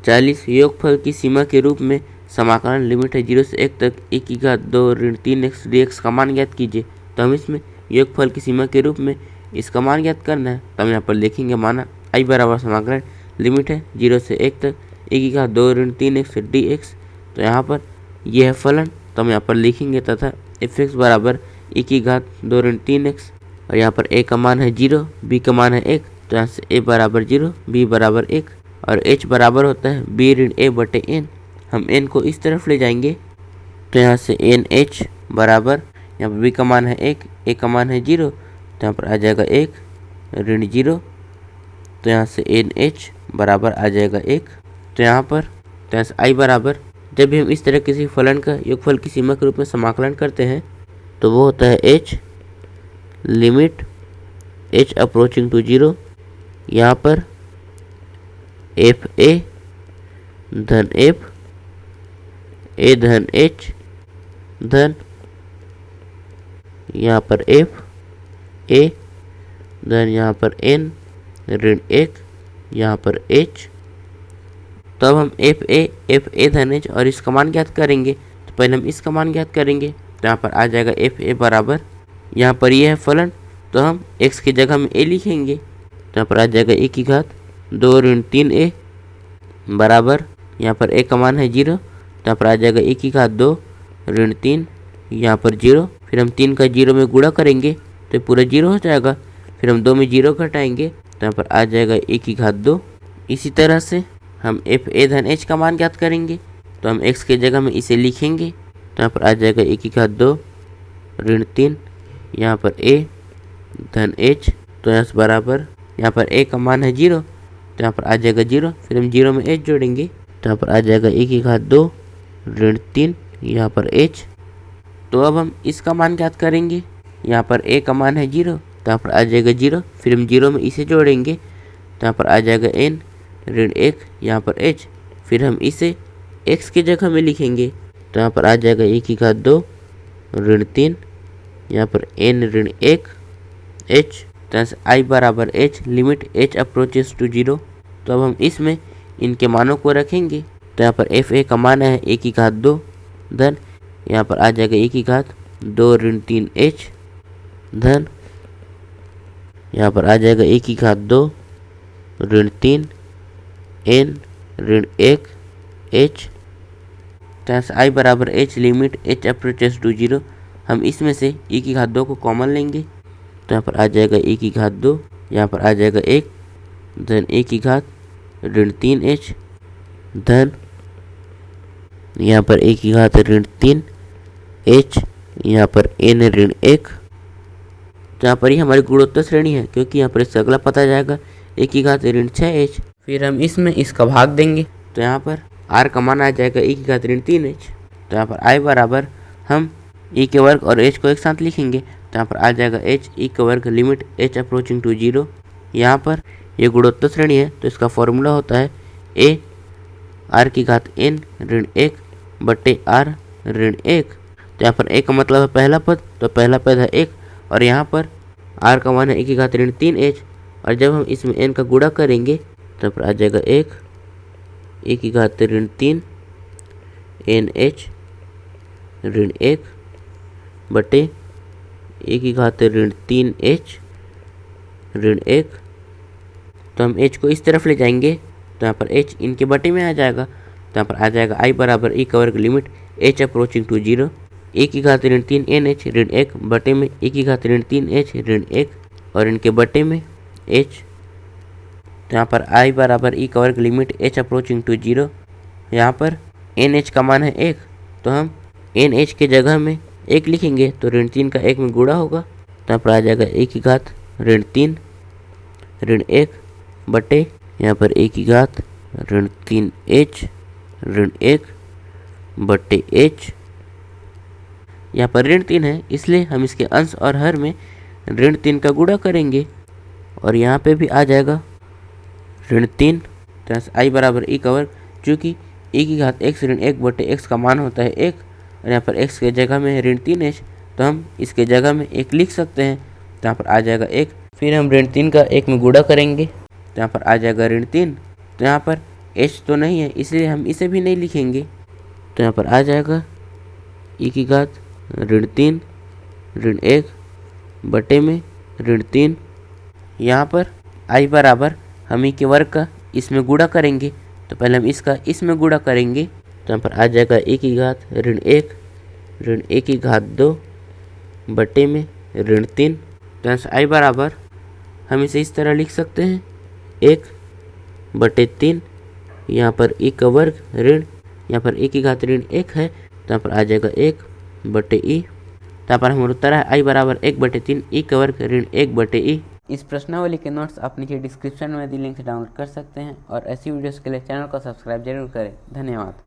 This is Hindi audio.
40 योगफल की सीमा के रूप में समाकलन लिमिट है 0 से 1 तक e की घात 2 ऋण 3x dx का मान ज्ञात कीजिए। तो हम इसमें योगफल की सीमा के रूप में इसका मान ज्ञात करना है। तो हम यहाँ पर लिखेंगे माना i बराबर समाकलन लिमिट है 0 से 1 तक e की घात 2 ऋण 3x dx। तो यहाँ पर यह है फलन, तो हम यहाँ पर लिखेंगे तथा f(x) बराबर e की घात 2 ऋण 3x और यहाँ पर a का मान है 0, b का मान है 1। तो यहाँ से a बराबर 0, b बराबर 1 और h बराबर होता है b ऋण a बटे n। हम n को इस तरफ ले जाएंगे तो यहाँ से NH बराबर यहाँ पर b का मान है 1, a का मान है 0। तो यहाँ पर आ जाएगा 1 ऋण 0। तो यहाँ से NH बराबर आ जाएगा 1। तो यहाँ से i बराबर, जब भी हम इस तरह किसी फलन का योगफल की सीमा के रूप में समाकलन करते हैं तो वो होता है h limit h approaching to 0। यहाँ पर f a धन f a धन h धन यहाँ पर f a धन यहाँ पर n ऋण 1 यहाँ पर h। तब हम f a धन h और इसका मान ज्ञात करेंगे। तो पहले हम इसका मान ज्ञात करेंगे तो यहाँ पर आ जाएगा f a बराबर, यहाँ पर यह है फलन तो हम x की जगह में a लिखेंगे। तो यहाँ पर आ जाएगा e की घात 2 ऋण 3a बराबर, यहाँ पर a का मान है 0। तो यहाँ पर आ जाएगा e की घात 2 ऋण 3 यहाँ पर 0। फिर हम 3 का 0 में गुणा करेंगे तो पूरा 0 हो जाएगा। फिर हम 2 में 0 घटाएंगे तो यहाँ पर आ जाएगा e की घात 2। इसी तरह से हम f a धन h का मान ज्ञात करेंगे तो हम x की जगह में इसे लिखेंगे। तो यहाँ पर आ जाएगा e की घात 2 ऋण 3 यहाँ पर a धन h। तो यहाँ से बराबर, यहाँ पर a का मान है 0 तो यहाँ पर आ जाएगा 0। फिर हम 0 में h जोड़ेंगे तो यहाँ पर आ जाएगा e की घात 2 ऋण 3 यहाँ पर h। तो अब हम इसका मान ज्ञात करेंगे। यहाँ पर a का मान है 0 तो यहाँ पर आ जाएगा 0। फिर हम 0 में इसे जोड़ेंगे तो यहाँ पर आ जाएगा n ऋण 1 यहाँ पर h। फिर हम इसे x की जगह में लिखेंगे तो यहाँ पर आ जाएगा e की घात 2 ऋण 3 यहाँ पर n ऋण 1 h। तो यहाँ से i बराबर h limit h approaches to 0। तो अब हम इसमें इनके मानों को रखेंगे। तो यहाँ पर f a का मान है a की घात 2 धन यहाँ पर आ जाएगा e की घात 2 ऋण 3 h धन यहाँ पर आ जाएगा e की घात 2 ऋण 3 n ऋण 1 h। तो यहाँ से i बराबर h limit h approaches to 0। हम इसमें से e की घात 2 को कॉमन लेंगे तो यहाँ पर आ जाएगा e की घात 2, यहाँ पर आ जाएगा 1 धन a की घात ऋण 3 h धन यहाँ पर a की घात ऋण 3 h यहाँ पर n ऋण 1। तो यहाँ पर ही हमारी गुणोत्तर श्रेणी है क्योंकि यहाँ पर इससे अगला पता जाएगा a की घात ऋण 6h। फिर हम इसमें इसका भाग देंगे तो यहाँ पर r का मान आ जाएगा e की घात ऋण 3h। तो यहाँ पर i बराबर हम e के वर्ग और h को एक साथ लिखेंगे तो यहाँ पर आ जाएगा h e के वर्ग लिमिट h अप्रोचिंग टू 0। यहाँ पर ये गुणोत्तर श्रेणी है तो इसका फॉर्मूला होता है a r की घात n ऋण 1 बटे r ऋण 1। तो यहाँ पर a का मतलब है पहला पद, तो पहला पद है 1 और यहाँ पर r का मान है e की घात ऋण 3h और जब हम इसमें n का गुणा करेंगे तो पर आ जाएगा 1 e की घात ऋण 3 nh ऋण 1 बटे e की घात ऋण 3h ऋण 1। तो हम h को इस तरफ ले जाएंगे तो यहाँ पर h इनके बटे में आ जाएगा। तो यहाँ पर आ जाएगा i बराबर e का वर्ग limit h approaching to 0 e की घात ऋण 3 nh ऋण 1 बटे में e की घात ऋण 3h ऋण 1 और इनके बटे में h। तो यहाँ पर i बराबर e का वर्ग लिमिट h अप्रोचिंग टू 0। यहाँ पर nh का मान है 1 तो हम nh के जगह में 1 लिखेंगे तो ऋण 3 का 1 में गुणा होगा। तो यहाँ पर आ जाएगा e की घात ऋण 3 ऋण 1 बटे यहाँ पर e की घात ऋण 3h ऋण 1 बटे h। यहाँ पर ऋण 3 है इसलिए हम इसके अंश और हर में ऋण 3 का गुणा करेंगे और यहाँ पे भी आ जाएगा ऋण 3। तो i बराबर e का वर्ग, चूँकि e की घात x ऋण 1 बटे x का मान होता है 1 और यहाँ पर x के जगह में ऋण 3h तो हम इसके जगह में 1 लिख सकते हैं। तो यहाँ पर आ जाएगा 1। फिर हम ऋण 3 का 1 में गुणा करेंगे तो यहाँ पर आ जाएगा ऋण 3। तो यहाँ पर एच तो नहीं है, इसलिए हम इसे भी नहीं लिखेंगे। तो यहाँ पर आ जाएगा ई की घात ऋण 3 ऋण 1 बटे में ऋण 3। यहाँ पर आई बराबर हम ई के वर्ग का इसमें गुणा करेंगे, तो पहले हम इसका इसमें गुणा करेंगे। तो यहाँ पर आ जाएगा ई की घात ऋण 1 की घात 2 बटे में ऋण 3। तो यहाँ से आई बराबर हम इसे इस तरह लिख सकते हैं 1 बटे 3, यहाँ पर ई का वर्ग ऋण, यहाँ पर ई की घात ऋण 1 है, तो यहाँ पर आ जाएगा 1 बटे ई। तो यहाँ पर हमारा उत्तर है आई बराबर 1 बटे 3 ई का वर्ग ऋण 1 बटे ई। इस प्रश्नावली के नोट्स आप नीचे डिस्क्रिप्शन में दी लिंक से डाउनलोड कर सकते हैं और ऐसी वीडियोस के लिए चैनल को सब्सक्राइब जरूर करें। धन्यवाद।